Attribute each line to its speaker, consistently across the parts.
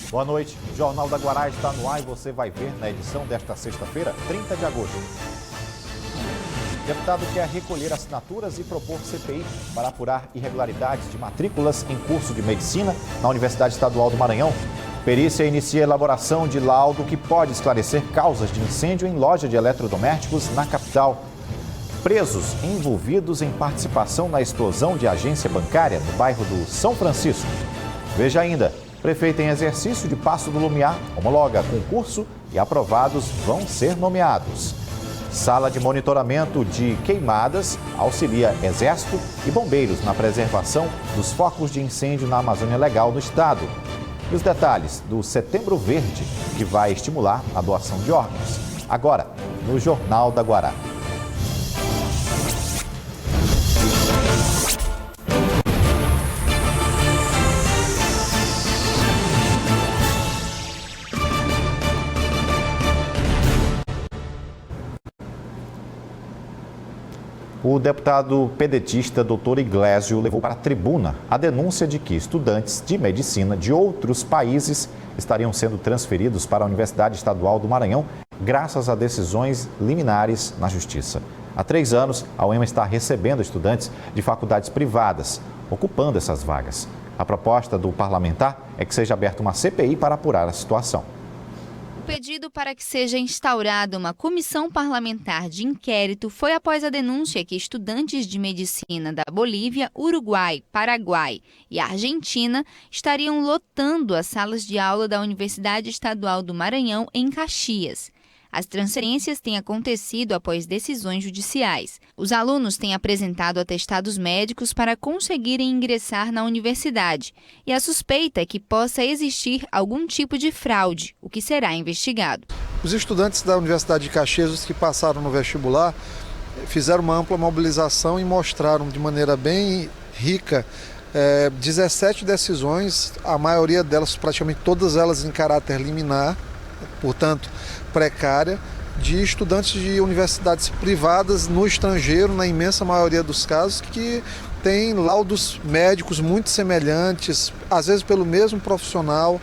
Speaker 1: Boa noite. O Jornal da Guará está no ar e você vai ver na edição desta sexta-feira, 30 de agosto. O deputado quer recolher assinaturas e propor CPI para apurar irregularidades de matrículas em curso de medicina na Universidade Estadual do Maranhão. Perícia inicia a elaboração de laudo que pode esclarecer causas de incêndio em loja de eletrodomésticos na capital. Presos envolvidos em participação na explosão de agência bancária no bairro do São Francisco. Veja ainda, prefeito em exercício de Passo do Lumiar homologa concurso e aprovados vão ser nomeados. Sala de monitoramento de queimadas auxilia Exército e bombeiros na preservação dos focos de incêndio na Amazônia Legal no estado. E os detalhes do Setembro Verde, que vai estimular a doação de órgãos. Agora, no Jornal da Guará. O deputado pedetista Dr. Iglesio levou para a tribuna a denúncia de que estudantes de medicina de outros países estariam sendo transferidos para a Universidade Estadual do Maranhão graças a decisões liminares na Justiça. Há 3 anos, a UEMA está recebendo estudantes de faculdades privadas, ocupando essas vagas. A proposta do parlamentar é que seja aberta uma CPI para apurar a situação.
Speaker 2: O pedido para que seja instaurada uma comissão parlamentar de inquérito foi após a denúncia que estudantes de medicina da Bolívia, Uruguai, Paraguai e Argentina estariam lotando as salas de aula da Universidade Estadual do Maranhão em Caxias. As transferências têm acontecido após decisões judiciais. Os alunos têm apresentado atestados médicos para conseguirem ingressar na universidade e a suspeita é que possa existir algum tipo de fraude, o que será investigado.
Speaker 3: Os estudantes da Universidade de Caxias, os que passaram no vestibular, fizeram uma ampla mobilização e mostraram de maneira bem rica 17 decisões, a maioria delas, praticamente todas elas em caráter liminar, portanto precária, de estudantes de universidades privadas no estrangeiro, na imensa maioria dos casos, que têm laudos médicos muito semelhantes, às vezes pelo mesmo profissional,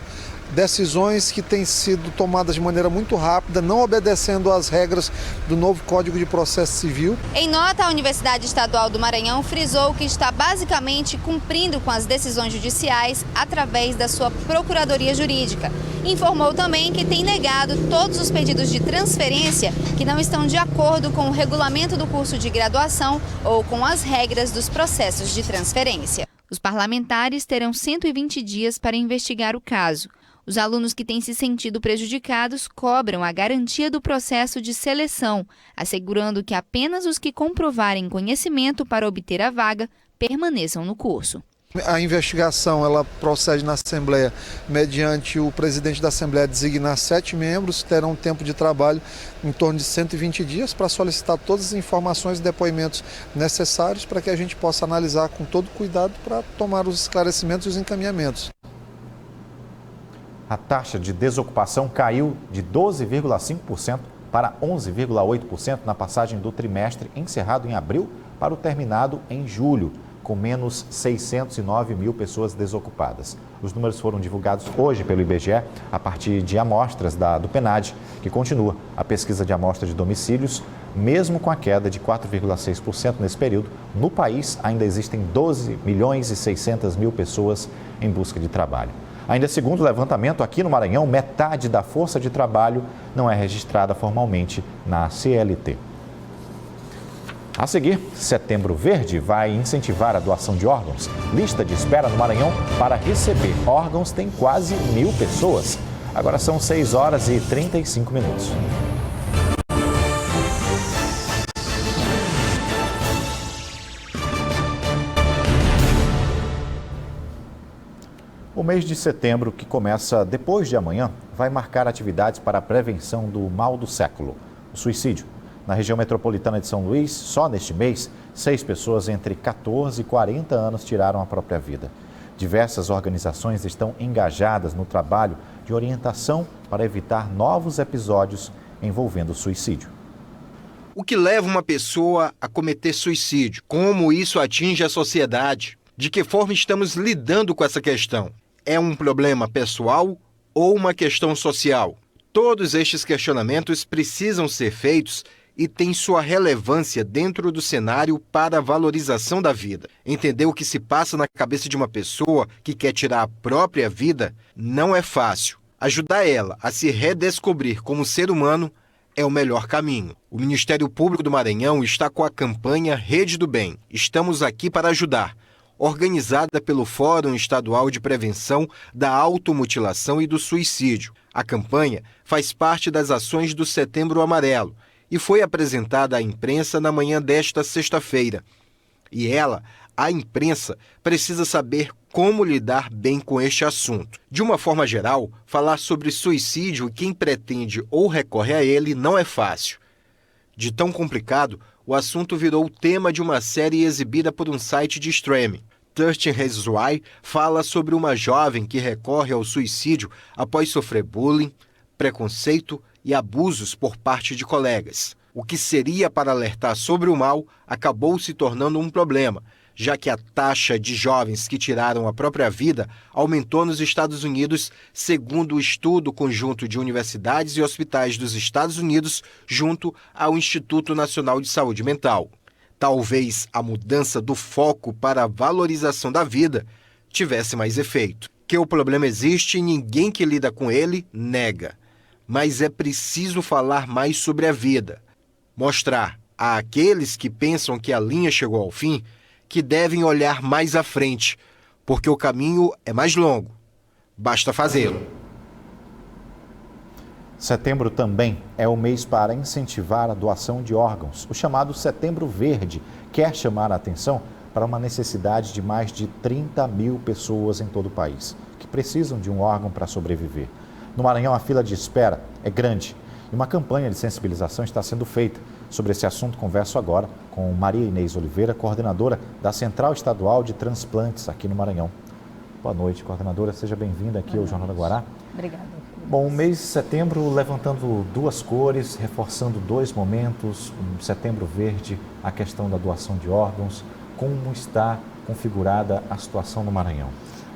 Speaker 3: decisões que têm sido tomadas de maneira muito rápida, não obedecendo às regras do novo Código de Processo Civil.
Speaker 2: Em nota, a Universidade Estadual do Maranhão frisou que está basicamente cumprindo com as decisões judiciais através da sua Procuradoria Jurídica. Informou também que tem negado todos os pedidos de transferência que não estão de acordo com o regulamento do curso de graduação ou com as regras dos processos de transferência. Os parlamentares terão 120 dias para investigar o caso. Os alunos que têm se sentido prejudicados cobram a garantia do processo de seleção, assegurando que apenas os que comprovarem conhecimento para obter a vaga permaneçam no curso.
Speaker 3: A investigação ela procede na Assembleia mediante o presidente da Assembleia designar 7 membros, terão um tempo de trabalho em torno de 120 dias para solicitar todas as informações e depoimentos necessários para que a gente possa analisar com todo cuidado para tomar os esclarecimentos e os encaminhamentos.
Speaker 1: A taxa de desocupação caiu de 12,5% para 11,8% na passagem do trimestre encerrado em abril para o terminado em julho, com menos 609 mil pessoas desocupadas. Os números foram divulgados hoje pelo IBGE a partir de amostras do PNAD, que continua a pesquisa de amostra de domicílios. Mesmo com a queda de 4,6% nesse período, no país ainda existem 12 milhões e 600 mil pessoas em busca de trabalho. Ainda segundo o levantamento, aqui no Maranhão, metade da força de trabalho não é registrada formalmente na CLT. A seguir, Setembro Verde vai incentivar a doação de órgãos. Lista de espera no Maranhão para receber órgãos tem quase 1.000 pessoas. Agora são 6 horas e 35 minutos. O mês de setembro, que começa depois de amanhã, vai marcar atividades para a prevenção do mal do século, o suicídio. Na região metropolitana de São Luís, só neste mês, 6 pessoas entre 14 e 40 anos tiraram a própria vida. Diversas organizações estão engajadas no trabalho de orientação para evitar novos episódios envolvendo suicídio.
Speaker 4: O que leva uma pessoa a cometer suicídio? Como isso atinge a sociedade? De que forma estamos lidando com essa questão? É um problema pessoal ou uma questão social? Todos estes questionamentos precisam ser feitos e têm sua relevância dentro do cenário para a valorização da vida. Entender o que se passa na cabeça de uma pessoa que quer tirar a própria vida não é fácil. Ajudar ela a se redescobrir como ser humano é o melhor caminho. O Ministério Público do Maranhão está com a campanha Rede do Bem. Estamos aqui para ajudar, organizada pelo Fórum Estadual de Prevenção da Automutilação e do Suicídio. A campanha faz parte das ações do Setembro Amarelo e foi apresentada à imprensa na manhã desta sexta-feira. E ela, a imprensa, precisa saber como lidar bem com este assunto. De uma forma geral, falar sobre suicídio e quem pretende ou recorre a ele não é fácil. De tão complicado, o assunto virou tema de uma série exibida por um site de streaming. 13 Reasons Why fala sobre uma jovem que recorre ao suicídio após sofrer bullying, preconceito e abusos por parte de colegas. O que seria para alertar sobre o mal acabou se tornando um problema, já que a taxa de jovens que tiraram a própria vida aumentou nos Estados Unidos, segundo o estudo conjunto de universidades e hospitais dos Estados Unidos, junto ao Instituto Nacional de Saúde Mental. Talvez a mudança do foco para a valorização da vida tivesse mais efeito. Que o problema existe e ninguém que lida com ele nega. Mas é preciso falar mais sobre a vida. Mostrar àqueles que pensam que a linha chegou ao fim que devem olhar mais à frente, porque o caminho é mais longo. Basta fazê-lo.
Speaker 1: Setembro também é o mês para incentivar a doação de órgãos. O chamado Setembro Verde quer chamar a atenção para uma necessidade de mais de 30 mil pessoas em todo o país, que precisam de um órgão para sobreviver. No Maranhão, a fila de espera é grande e uma campanha de sensibilização está sendo feita. Sobre esse assunto, converso agora com Maria Inês Oliveira, coordenadora da Central Estadual de Transplantes aqui no Maranhão. Boa noite, coordenadora. Seja bem-vinda aqui ao Jornal da Guará.
Speaker 2: Obrigada.
Speaker 1: Bom, o mês de setembro levantando duas cores, reforçando dois momentos, um setembro verde, a questão da doação de órgãos. Como está configurada a situação no Maranhão?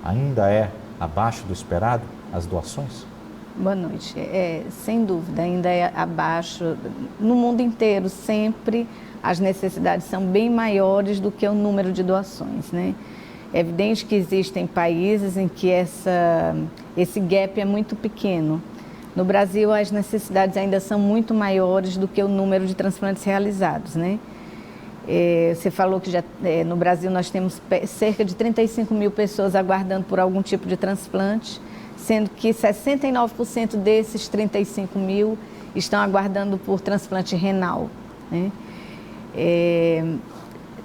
Speaker 1: Ainda é abaixo do esperado as doações?
Speaker 5: Boa noite. Sem dúvida, ainda é abaixo. No mundo inteiro, sempre as necessidades são bem maiores do que o número de doações, né? É evidente que existem países em que esse gap é muito pequeno. No Brasil, as necessidades ainda são muito maiores do que o número de transplantes realizados, né? Você falou que no Brasil nós temos cerca de 35 mil pessoas aguardando por algum tipo de transplante, sendo que 69% desses 35 mil estão aguardando por transplante renal, né?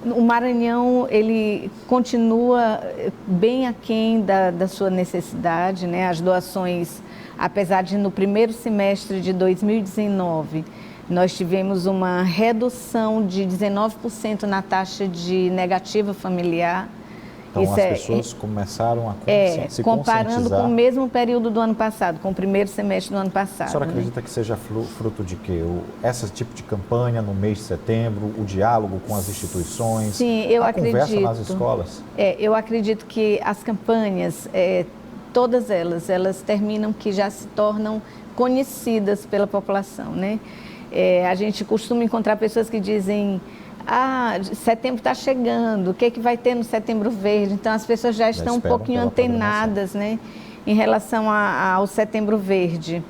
Speaker 5: O Maranhão, ele continua bem aquém da sua necessidade, né? As doações, apesar de no primeiro semestre de 2019, nós tivemos uma redução de 19% na taxa de negativa familiar.
Speaker 1: Então, as pessoas começaram a se
Speaker 5: comparando
Speaker 1: conscientizar.
Speaker 5: com o mesmo período do ano passado, com o primeiro semestre do ano passado.
Speaker 1: A senhora acredita que seja fruto de quê? Esse tipo de campanha no mês de setembro, o diálogo com as instituições,
Speaker 5: Sim, eu acredito.
Speaker 1: Conversa nas escolas?
Speaker 5: Eu acredito que as campanhas, todas elas terminam que já se tornam conhecidas pela população, né? A gente costuma encontrar pessoas que dizem: setembro está chegando, o que vai ter no Setembro Verde? Então, as pessoas já estão um pouquinho antenadas, né, em relação ao Setembro Verde,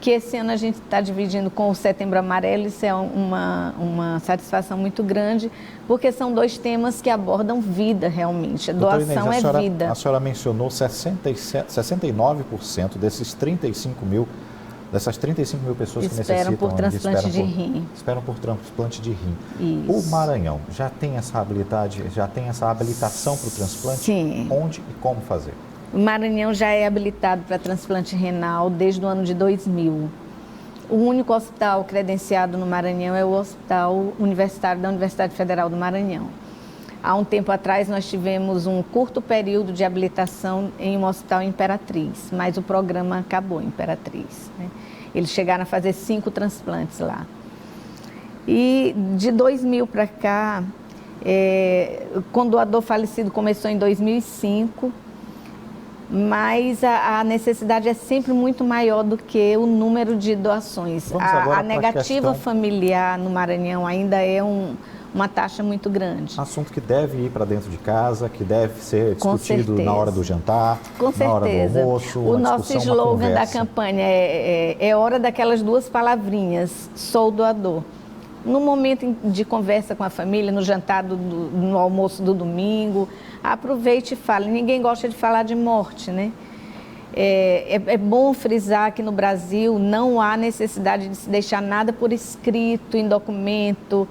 Speaker 5: que esse ano a gente está dividindo com o Setembro Amarelo. Isso é uma satisfação muito grande, porque são dois temas que abordam vida realmente. A doação é vida.
Speaker 1: A senhora mencionou 69% desses 35 mil. Dessas 35 mil pessoas que necessitam
Speaker 5: por transplante de rim.
Speaker 1: Esperam por transplante de rim.
Speaker 5: Isso.
Speaker 1: O Maranhão já tem essa habilitação para o transplante?
Speaker 5: Sim.
Speaker 1: Onde e como fazer?
Speaker 5: O Maranhão já é habilitado para transplante renal desde o ano de 2000. O único hospital credenciado no Maranhão é o Hospital Universitário da Universidade Federal do Maranhão. Há um tempo atrás nós tivemos um curto período de habilitação em um hospital Imperatriz, mas o programa acabou em Imperatriz, né? Eles chegaram a fazer 5 transplantes lá. E de 2000 para cá, com o doador falecido começou em 2005, mas a necessidade é sempre muito maior do que o número de doações. A negativa familiar no Maranhão ainda é uma taxa muito grande.
Speaker 1: Assunto que deve ir para dentro de casa, que deve ser discutido na hora do jantar, na hora do almoço.
Speaker 5: O nosso slogan da campanha é hora daquelas duas palavrinhas, sou doador. No momento de conversa com a família, no jantar, no almoço do domingo, aproveite e fale. Ninguém gosta de falar de morte, né? É bom frisar que no Brasil não há necessidade de se deixar nada por escrito, em documento,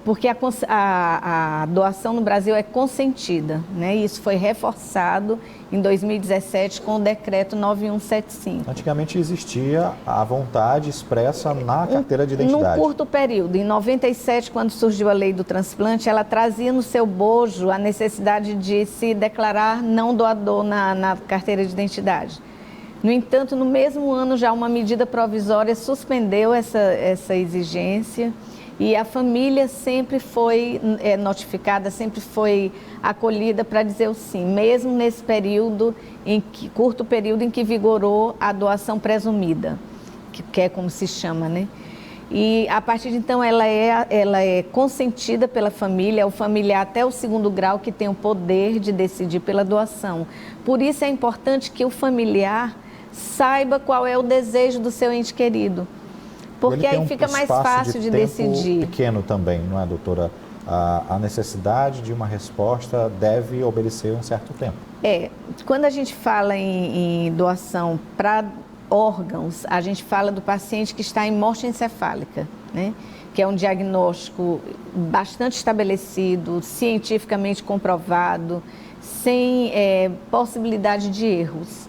Speaker 5: porque a doação no Brasil é consentida, né? Isso foi reforçado em 2017 com o decreto 9175.
Speaker 1: Antigamente existia a vontade expressa na carteira de identidade.
Speaker 5: Num curto período, em 97, quando surgiu a lei do transplante, ela trazia no seu bojo a necessidade de se declarar não doador na carteira de identidade. No entanto, no mesmo ano, já uma medida provisória suspendeu essa exigência. E a família sempre foi notificada, sempre foi acolhida para dizer o sim, mesmo nesse período, curto período em que vigorou a doação presumida, que é como se chama, né? E a partir de então ela é consentida pela família, é o familiar até o 2º grau que tem o poder de decidir pela doação. Por isso é importante que o familiar saiba qual é o desejo do seu ente querido. Porque aí fica mais fácil de decidir.
Speaker 1: Pequeno também, não é, doutora? A necessidade de uma resposta deve obedecer um certo tempo.
Speaker 5: Quando a gente fala em doação para órgãos, a gente fala do paciente que está em morte encefálica, né? Que é um diagnóstico bastante estabelecido, cientificamente comprovado, sem possibilidade de erros.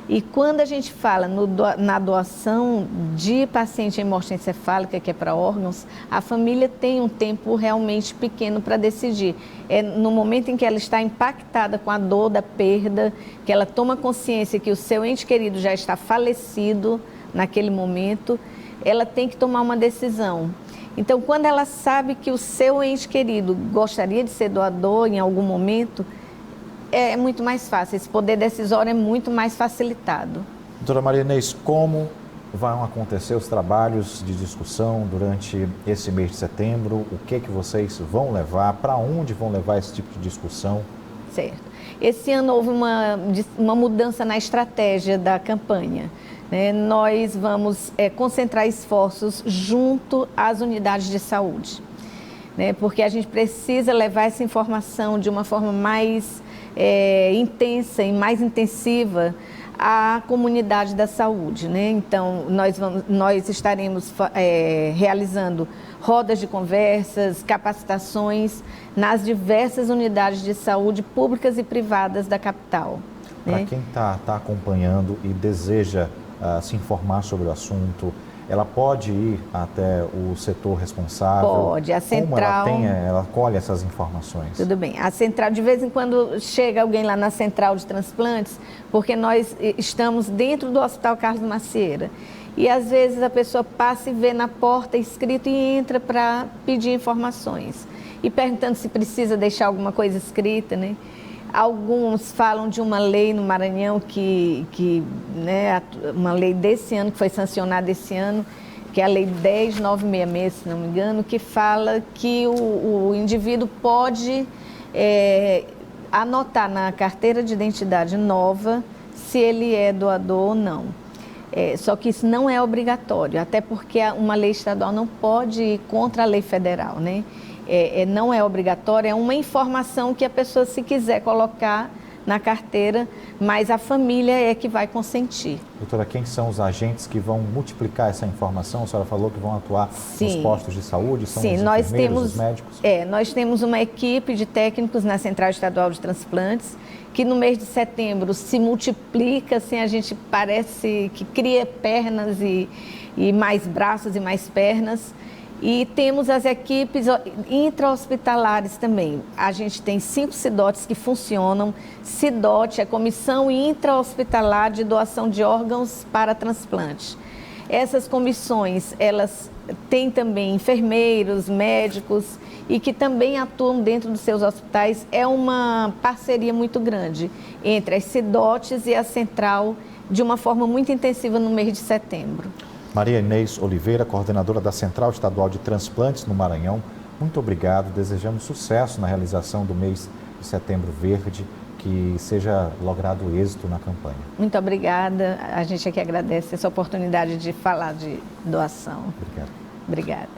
Speaker 5: E quando a gente fala na doação de paciente em morte encefálica, que é para órgãos, a família tem um tempo realmente pequeno para decidir. É no momento em que ela está impactada com a dor da perda, que ela toma consciência que o seu ente querido já está falecido naquele momento, ela tem que tomar uma decisão. Então, quando ela sabe que o seu ente querido gostaria de ser doador em algum momento, é muito mais fácil, esse poder decisório é muito mais facilitado.
Speaker 1: Doutora Maria Inês, como vão acontecer os trabalhos de discussão durante esse mês de setembro? O que vocês vão levar? Para onde vão levar esse tipo de discussão?
Speaker 5: Certo. Esse ano houve uma mudança na estratégia da campanha, né? Nós vamos concentrar esforços junto às unidades de saúde, né? Porque a gente precisa levar essa informação de uma forma mais intensa e mais intensiva à comunidade da saúde, né? Então, nós estaremos realizando rodas de conversas, capacitações nas diversas unidades de saúde públicas e privadas da capital.
Speaker 1: Para quem está acompanhando e deseja se informar sobre o assunto, ela pode ir até o setor responsável?
Speaker 5: Pode, a central...
Speaker 1: Como ela colhe essas informações?
Speaker 5: Tudo bem. A central, de vez em quando chega alguém lá na central de transplantes, porque nós estamos dentro do Hospital Carlos Macieira. E às vezes a pessoa passa e vê na porta escrito e entra para pedir informações. E perguntando se precisa deixar alguma coisa escrita, né? Alguns falam de uma lei no Maranhão né, uma lei desse ano, que foi sancionada esse ano, que é a Lei 10.966, se não me engano, que fala que o indivíduo pode anotar na carteira de identidade nova se ele é doador ou não. Só que isso não é obrigatório, até porque uma lei estadual não pode ir contra a lei federal, né? Não é obrigatório, é uma informação que a pessoa, se quiser colocar na carteira, mas a família é que vai consentir.
Speaker 1: Doutora, quem são os agentes que vão multiplicar essa informação? A senhora falou que vão atuar nos postos de saúde, são os enfermeiros, os médicos?
Speaker 5: Nós temos uma equipe de técnicos na Central Estadual de Transplantes, que no mês de setembro se multiplica, assim, a gente parece que cria pernas e mais braços e mais pernas. E temos as equipes intra-hospitalares também. A gente tem 5 CIDOTs que funcionam. CIDOT é Comissão Intra-Hospitalar de Doação de Órgãos para Transplante. Essas comissões, elas têm também enfermeiros, médicos e que também atuam dentro dos seus hospitais. É uma parceria muito grande entre as CIDOTs e a Central, de uma forma muito intensiva no mês de setembro.
Speaker 1: Maria Inês Oliveira, coordenadora da Central Estadual de Transplantes no Maranhão, muito obrigado. Desejamos sucesso na realização do mês de Setembro Verde, que seja logrado êxito na campanha.
Speaker 5: Muito obrigada. A gente aqui agradece essa oportunidade de falar de doação.
Speaker 1: Obrigado.
Speaker 5: Obrigada.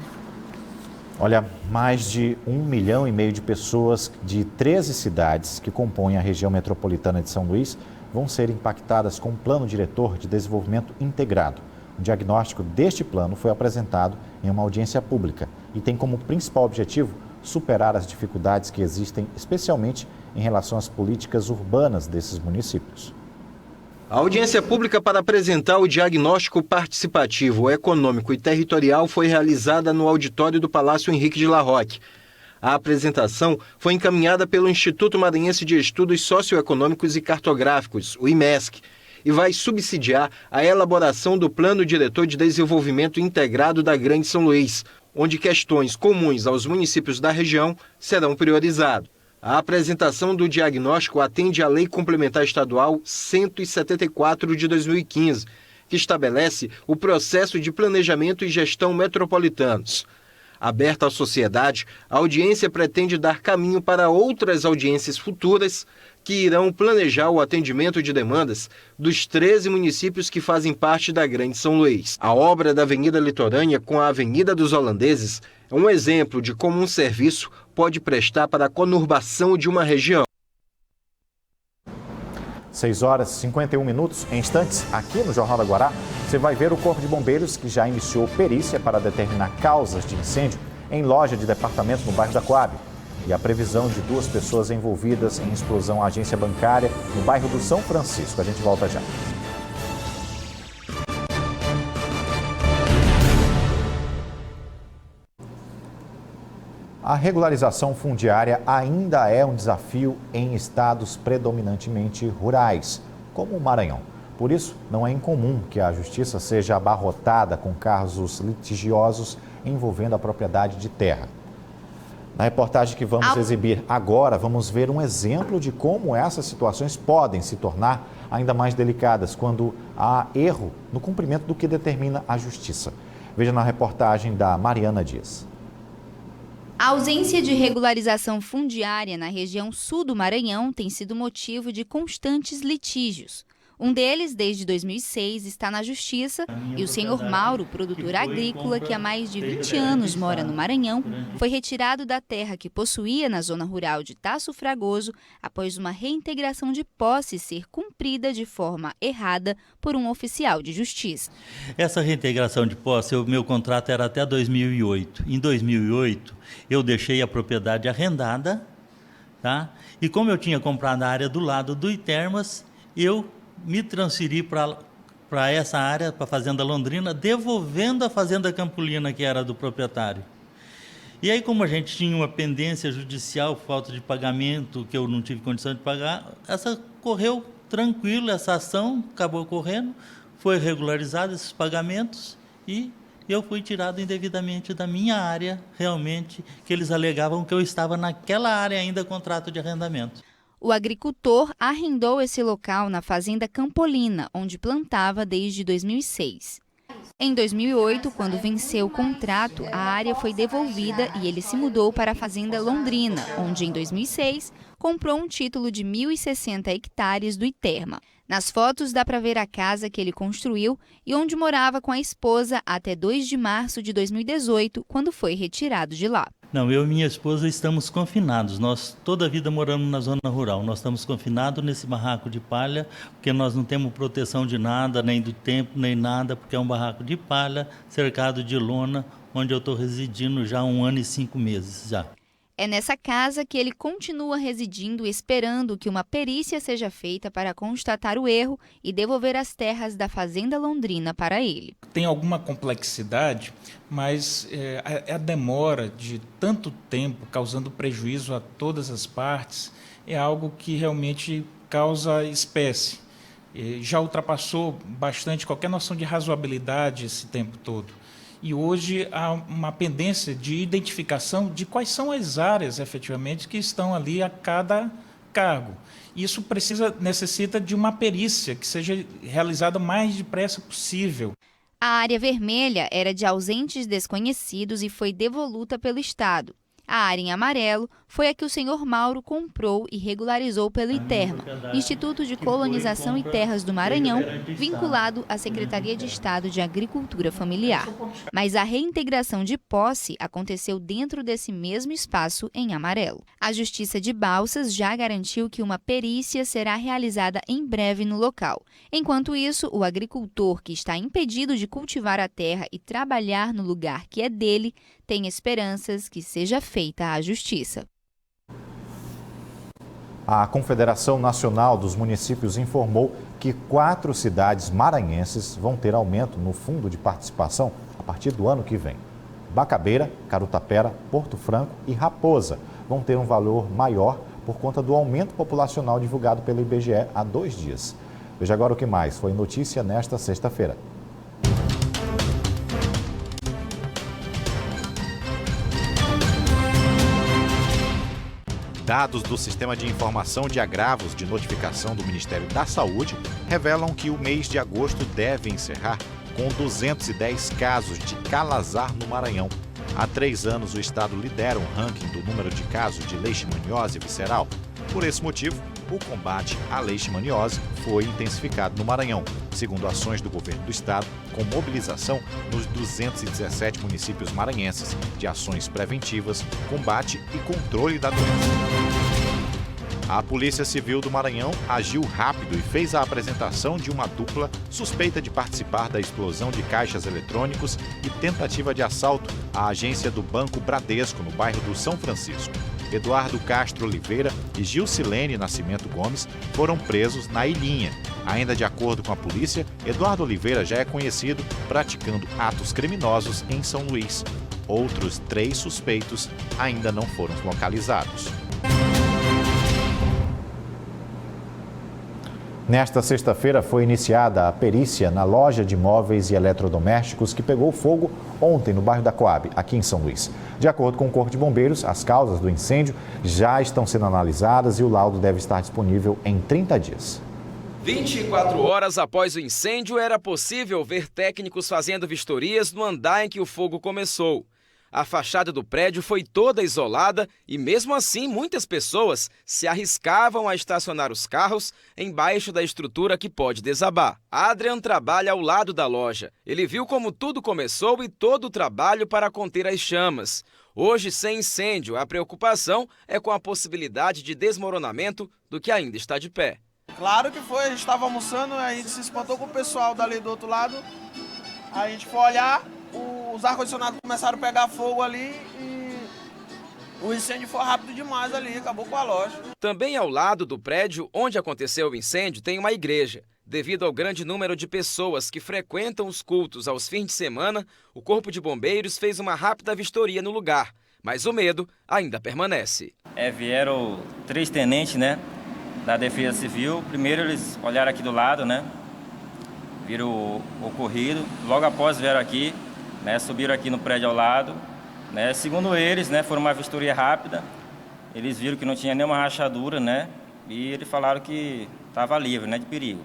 Speaker 1: Olha, mais de 1,5 milhão de pessoas de 13 cidades que compõem a região metropolitana de São Luís vão ser impactadas com um plano diretor de desenvolvimento integrado. O diagnóstico deste plano foi apresentado em uma audiência pública e tem como principal objetivo superar as dificuldades que existem, especialmente em relação às políticas urbanas desses municípios.
Speaker 4: A audiência pública para apresentar o diagnóstico participativo, econômico e territorial foi realizada no auditório do Palácio Henrique de La Rocque. A apresentação foi encaminhada pelo Instituto Maranhense de Estudos Socioeconômicos e Cartográficos, o IMESC, e vai subsidiar a elaboração do Plano Diretor de Desenvolvimento Integrado da Grande São Luís, onde questões comuns aos municípios da região serão priorizadas. A apresentação do diagnóstico atende à Lei Complementar Estadual 174 de 2015, que estabelece o processo de planejamento e gestão metropolitanos. Aberta à sociedade, a audiência pretende dar caminho para outras audiências futuras que irão planejar o atendimento de demandas dos 13 municípios que fazem parte da Grande São Luís. A obra da Avenida Litorânea com a Avenida dos Holandeses é um exemplo de como um serviço pode prestar para a conurbação de uma região.
Speaker 1: 6 horas e 51 minutos. Em instantes, aqui no Jornal da Guará, você vai ver o Corpo de Bombeiros que já iniciou perícia para determinar causas de incêndio em loja de departamentos no bairro da Coab. E a previsão de 2 pessoas envolvidas em explosão à agência bancária no bairro do São Francisco. A gente volta já. A regularização fundiária ainda é um desafio em estados predominantemente rurais, como o Maranhão. Por isso, não é incomum que a justiça seja abarrotada com casos litigiosos envolvendo a propriedade de terra. Na reportagem que vamos exibir agora, vamos ver um exemplo de como essas situações podem se tornar ainda mais delicadas quando há erro no cumprimento do que determina a justiça. Veja na reportagem da Mariana Dias.
Speaker 2: A ausência de regularização fundiária na região sul do Maranhão tem sido motivo de constantes litígios. Um deles, desde 2006, está na Justiça e o senhor Mauro, produtor agrícola que há mais de 20 anos mora no Maranhão, foi retirado da terra que possuía na zona rural de Tasso Fragoso após uma reintegração de posse ser cumprida de forma errada por um oficial de justiça.
Speaker 6: Essa reintegração de posse, o meu contrato era até 2008. Em 2008, eu deixei a propriedade arrendada, tá? E como eu tinha comprado a área do lado do Itermas, eu me transferi para essa área, para a Fazenda Londrina, devolvendo a Fazenda Campolina, que era do proprietário. E aí, como a gente tinha uma pendência judicial, falta de pagamento, que eu não tive condição de pagar, essa correu tranquilo, essa ação acabou correndo, foi regularizado esses pagamentos e eu fui tirado indevidamente da minha área, realmente, que eles alegavam que eu estava naquela área ainda contrato de arrendamento.
Speaker 2: O agricultor arrendou esse local na Fazenda Campolina, onde plantava desde 2006. Em 2008, quando venceu o contrato, a área foi devolvida e ele se mudou para a Fazenda Londrina, onde em 2006 comprou um título de 1.060 hectares do Iterma. Nas fotos dá para ver a casa que ele construiu e onde morava com a esposa até 2 de março de 2018, quando foi retirado de lá.
Speaker 6: Não, eu e minha esposa estamos confinados. Nós toda a vida moramos na zona rural. Nós estamos confinados nesse barraco de palha, porque nós não temos proteção de nada, nem do tempo, nem nada, porque é um barraco de palha, cercado de lona, onde eu estou residindo já há 1 ano e 5 meses já.
Speaker 2: É nessa casa que ele continua residindo, esperando que uma perícia seja feita para constatar o erro e devolver as terras da Fazenda Londrina para ele.
Speaker 7: Tem alguma complexidade, mas a demora de tanto tempo, causando prejuízo a todas as partes, é algo que realmente causa espécie. Já ultrapassou bastante qualquer noção de razoabilidade esse tempo todo. E hoje há uma pendência de identificação de quais são as áreas, efetivamente, que estão ali a cada cargo. Isso necessita de uma perícia que seja realizada o mais depressa possível.
Speaker 2: A área vermelha era de ausentes desconhecidos e foi devoluta pelo Estado. A área em amarelo foi a que o senhor Mauro comprou e regularizou pelo ITERMA, Instituto de Colonização e Terras do Maranhão, vinculado à Secretaria de Estado de Agricultura Familiar. Mas a reintegração de posse aconteceu dentro desse mesmo espaço em amarelo. A Justiça de Balsas já garantiu que uma perícia será realizada em breve no local. Enquanto isso, o agricultor que está impedido de cultivar a terra e trabalhar no lugar que é dele, tem esperanças que seja feita a justiça.
Speaker 1: A Confederação Nacional dos Municípios informou que 4 cidades maranhenses vão ter aumento no fundo de participação a partir do ano que vem. Bacabeira, Carutapera, Porto Franco e Raposa vão ter um valor maior por conta do aumento populacional divulgado pelo IBGE há 2 dias. Veja agora o que mais foi notícia nesta sexta-feira. Dados do Sistema de Informação de Agravos de Notificação do Ministério da Saúde revelam que o mês de agosto deve encerrar com 210 casos de calazar no Maranhão. Há 3 anos, o estado lidera o ranking do número de casos de leishmaniose visceral. Por esse motivo, o combate à leishmaniose foi intensificado no Maranhão, segundo ações do governo do estado, com mobilização nos 217 municípios maranhenses de ações preventivas, combate e controle da doença. A Polícia Civil do Maranhão agiu rápido e fez a apresentação de uma dupla suspeita de participar da explosão de caixas eletrônicos e tentativa de assalto à agência do Banco Bradesco, no bairro do São Francisco. Eduardo Castro Oliveira e Gilcilene Nascimento Gomes foram presos na Ilhinha. Ainda de acordo com a polícia, Eduardo Oliveira já é conhecido praticando atos criminosos em São Luís. Outros 3 suspeitos ainda não foram localizados. Nesta sexta-feira foi iniciada a perícia na loja de móveis e eletrodomésticos que pegou fogo ontem no bairro da Coab, aqui em São Luís. De acordo com o Corpo de Bombeiros, as causas do incêndio já estão sendo analisadas e o laudo deve estar disponível em 30 dias.
Speaker 8: 24 horas após o incêndio, era possível ver técnicos fazendo vistorias no andar em que o fogo começou. A fachada do prédio foi toda isolada e, mesmo assim, muitas pessoas se arriscavam a estacionar os carros embaixo da estrutura que pode desabar. Adrian trabalha ao lado da loja. Ele viu como tudo começou e todo o trabalho para conter as chamas. Hoje, sem incêndio, a preocupação é com a possibilidade de desmoronamento do que ainda está de pé.
Speaker 9: Claro que foi, a gente estava almoçando, a gente se espantou com o pessoal dali do outro lado, a gente foi olhar, os ar-condicionados começaram a pegar fogo ali e o incêndio foi rápido demais ali, acabou com a loja.
Speaker 8: Também ao lado do prédio onde aconteceu o incêndio tem uma igreja. Devido ao grande número de pessoas que frequentam os cultos aos fins de semana, o Corpo de Bombeiros fez uma rápida vistoria no lugar, mas o medo ainda permanece.
Speaker 10: Vieram 3 tenentes, da Defesa Civil. Primeiro eles olharam aqui do lado, viram o ocorrido. Logo após vieram aqui, subiram aqui no prédio ao lado. Segundo eles, foram uma vistoria rápida. Eles viram que não tinha nenhuma rachadura, e eles falaram que estava livre, de perigo.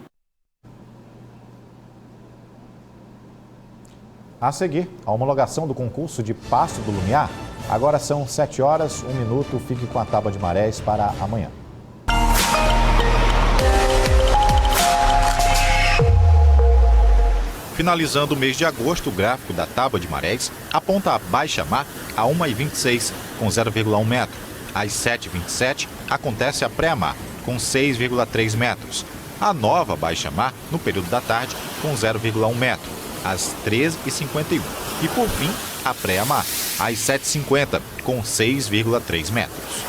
Speaker 1: A seguir, a homologação do concurso de Passo do Lumiar. Agora são 7 horas, 1 minuto. Fique com a Tábua de Marés para amanhã. Finalizando o mês de agosto, o gráfico da Tábua de Marés aponta a baixa-mar a 1h26, com 0,1 metro. Às 7h27, acontece a pré-mar, com 6,3 metros. A nova baixa-mar, no período da tarde, com 0,1 metro, às 13h51. E, por fim, a pré-mar, às 7h50, com 6,3 metros.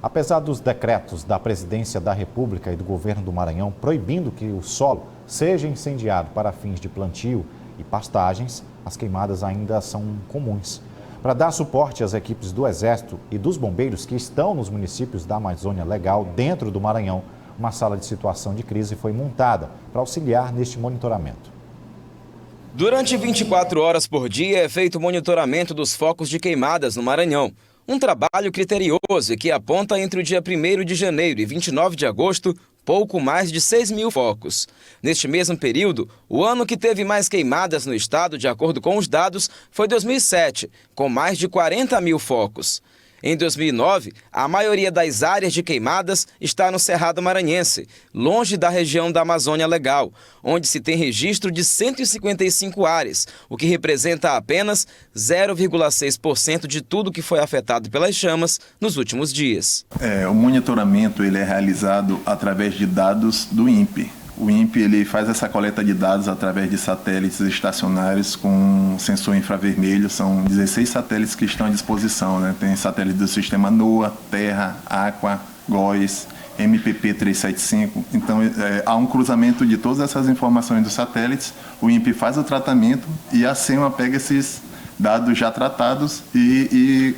Speaker 1: Apesar dos decretos da Presidência da República e do Governo do Maranhão proibindo que o solo seja incendiado para fins de plantio e pastagens, as queimadas ainda são comuns. Para dar suporte às equipes do Exército e dos bombeiros que estão nos municípios da Amazônia Legal, dentro do Maranhão, Uma sala de situação de crise foi montada para auxiliar neste monitoramento.
Speaker 8: Durante 24 horas por dia é feito o monitoramento dos focos de queimadas no Maranhão. Um trabalho criterioso e que aponta entre o dia 1º de janeiro e 29 de agosto, pouco mais de 6.000 focos. Neste mesmo período, o ano que teve mais queimadas no estado, de acordo com os dados, foi 2007, com mais de 40.000 focos. Em 2009, a maioria das áreas de queimadas está no Cerrado Maranhense, longe da região da Amazônia Legal, onde se tem registro de 155 áreas, o que representa apenas 0,6% de tudo que foi afetado pelas chamas nos últimos dias.
Speaker 11: O monitoramento ele é realizado através de dados do INPE. O INPE ele faz essa coleta de dados através de satélites estacionários com sensor infravermelho. São 16 satélites que estão à disposição, né? Tem satélite do sistema NOAA, Terra, Aqua, GOES, MPP 375. Então, há um cruzamento de todas essas informações dos satélites. O INPE faz o tratamento e a SEMA pega esses dados já tratados e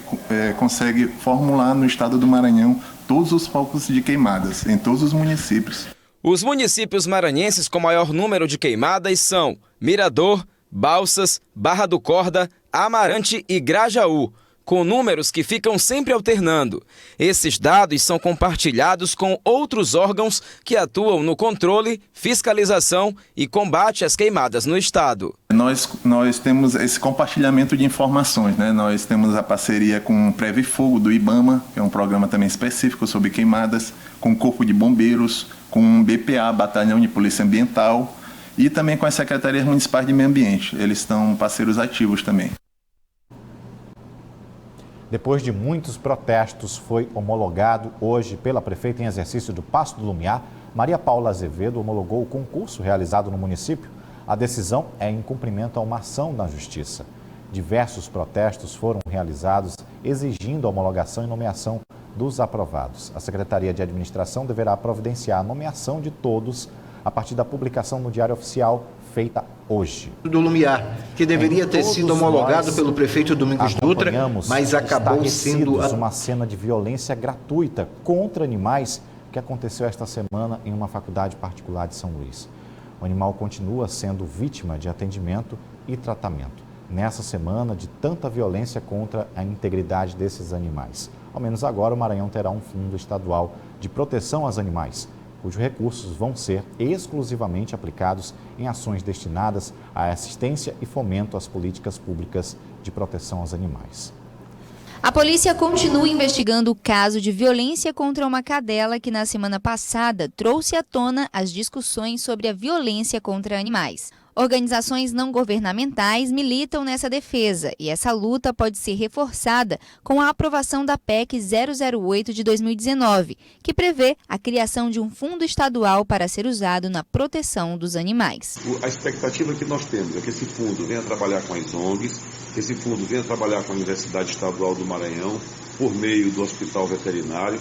Speaker 11: consegue formular no estado do Maranhão todos os focos de queimadas em todos os municípios.
Speaker 8: Os municípios maranhenses com maior número de queimadas são Mirador, Balsas, Barra do Corda, Amarante e Grajaú, com números que ficam sempre alternando. Esses dados são compartilhados com outros órgãos que atuam no controle, fiscalização e combate às queimadas no estado.
Speaker 11: Nós temos esse compartilhamento de informações, né? Nós temos a parceria com o Preve Fogo do IBAMA, que é um programa também específico sobre queimadas, com o Corpo de Bombeiros, com o BPA, Batalhão de Polícia Ambiental, e também com as Secretarias Municipais de Meio Ambiente. Eles estão parceiros ativos também.
Speaker 1: Depois de muitos protestos, foi homologado hoje pela prefeita em exercício do Paço do Lumiar, Maria Paula Azevedo, homologou o concurso realizado no município. A decisão é em cumprimento a uma ação na Justiça. Diversos protestos foram realizados exigindo a homologação e nomeação dos aprovados. A Secretaria de Administração deverá providenciar a nomeação de todos a partir da publicação no Diário Oficial feita hoje.
Speaker 4: Do Lumiar, que deveria ter sido homologado pelo prefeito Domingos Dutra, mas acabou sendo
Speaker 1: uma cena de violência gratuita contra animais que aconteceu esta semana em uma faculdade particular de São Luís. O animal continua sendo vítima de atendimento e tratamento. Nessa semana de tanta violência contra a integridade desses animais. Ao menos agora o Maranhão terá um fundo estadual de proteção aos animais, cujos recursos vão ser exclusivamente aplicados em ações destinadas à assistência e fomento às políticas públicas de proteção aos animais.
Speaker 2: A polícia continua investigando o caso de violência contra uma cadela que na semana passada trouxe à tona as discussões sobre a violência contra animais. Organizações não governamentais militam nessa defesa e essa luta pode ser reforçada com a aprovação da PEC 008 de 2019, que prevê a criação de um fundo estadual para ser usado na proteção dos animais.
Speaker 12: A expectativa que nós temos é que esse fundo venha trabalhar com as ONGs, que esse fundo venha trabalhar com a Universidade Estadual do Maranhão, por meio do Hospital Veterinário,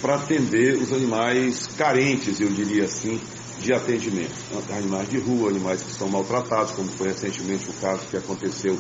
Speaker 12: para atender os animais carentes, eu diria assim, de atendimento. Animais de rua, animais que são maltratados, como foi recentemente o caso que aconteceu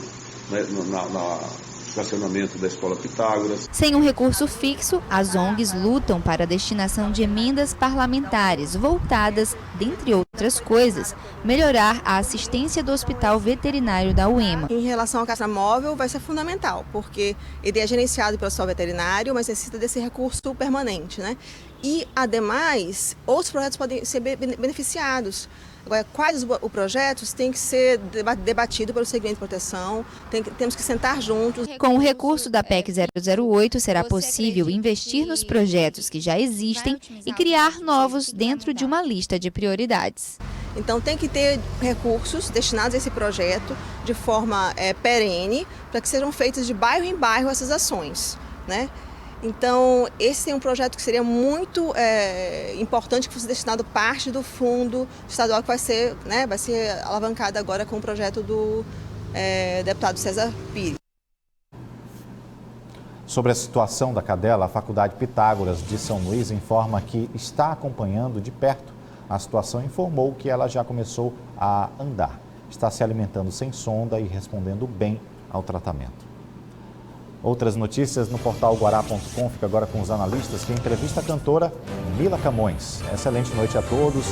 Speaker 12: no estacionamento da Escola Pitágoras.
Speaker 2: Sem um recurso fixo, as ONGs lutam para a destinação de emendas parlamentares voltadas, dentre outras coisas, melhorar a assistência do Hospital Veterinário da UEMA.
Speaker 13: Em relação à casa móvel, vai ser fundamental, porque ele é gerenciado pelo Hospital Veterinário, mas necessita desse recurso permanente, né? E, ademais, outros projetos podem ser beneficiados. Agora, quais os projetos têm que ser debatidos pelo segmento de proteção, temos que sentar juntos.
Speaker 2: Com o recurso da PEC 008, será possível investir nos projetos que já existem e criar novos dentro de uma lista de prioridades.
Speaker 13: Então, tem que ter recursos destinados a esse projeto de forma perene, para que sejam feitas de bairro em bairro essas ações, né? Então, esse é um projeto que seria muito importante que fosse destinado parte do fundo estadual que vai ser alavancado agora com o projeto do deputado César Pires.
Speaker 1: Sobre a situação da cadela, a Faculdade Pitágoras de São Luís informa que está acompanhando de perto a situação e informou que ela já começou a andar. Está se alimentando sem sonda e respondendo bem ao tratamento. Outras notícias no portal Guará.com, fica agora com os analistas, que entrevista a cantora Mila Camões. Excelente noite a todos,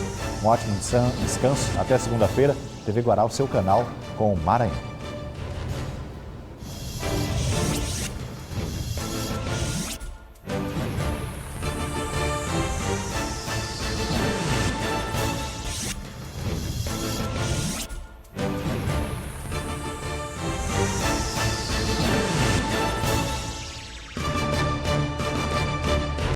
Speaker 1: um ótimo descanso, até segunda-feira, TV Guará, o seu canal com o Maranhão.